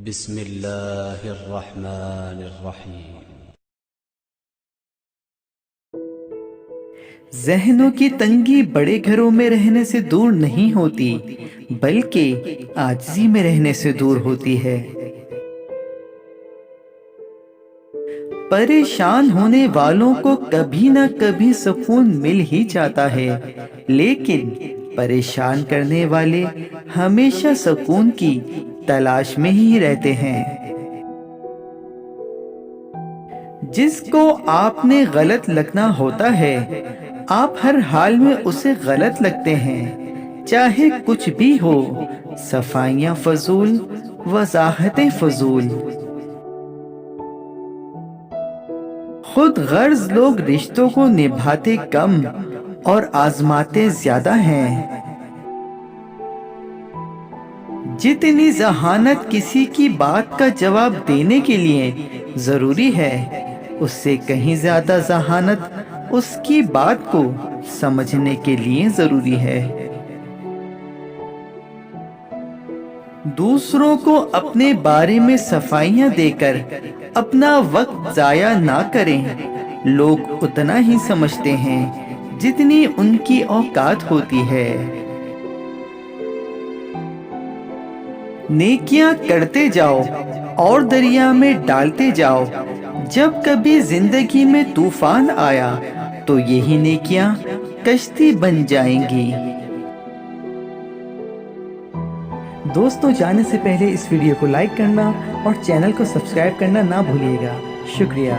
بسم اللہ الرحمن الرحیم۔ ذہنوں کی تنگی بڑے گھروں میں رہنے سے دور نہیں ہوتی، بلکہ عاجزی میں رہنے سے دور ہوتی ہے۔ پریشان ہونے والوں کو کبھی نہ کبھی سکون مل ہی جاتا ہے، لیکن پریشان کرنے والے ہمیشہ سکون کی تلاش میں ہی رہتے ہیں۔ جس کو آپ نے غلط لگنا ہوتا ہے، آپ ہر حال میں اسے غلط لگتے ہیں، چاہے کچھ بھی ہو، صفائیاں فضول، وضاحتیں فضول۔ خود غرض لوگ رشتوں کو نبھاتے کم اور آزماتے زیادہ ہیں۔ جتنی ذہانت کسی کی بات کا جواب دینے کے لیے ضروری ہے، اس سے کہیں زیادہ ذہانت اس کی بات کو سمجھنے کے لیے ضروری ہے۔ دوسروں کو اپنے بارے میں صفائیاں دے کر اپنا وقت ضائع نہ کریں۔ لوگ اتنا ہی سمجھتے ہیں جتنی ان کی اوقات ہوتی ہے۔ نیکیاں کرتے جاؤ اور دریا میں ڈالتے جاؤ۔ جب کبھی زندگی میں طوفان آیا تو یہی نیکیاں کشتی بن جائیں گی۔ دوستوں، جانے سے پہلے اس ویڈیو کو لائک کرنا اور چینل کو سبسکرائب کرنا نہ بھولیے گا۔ شکریہ۔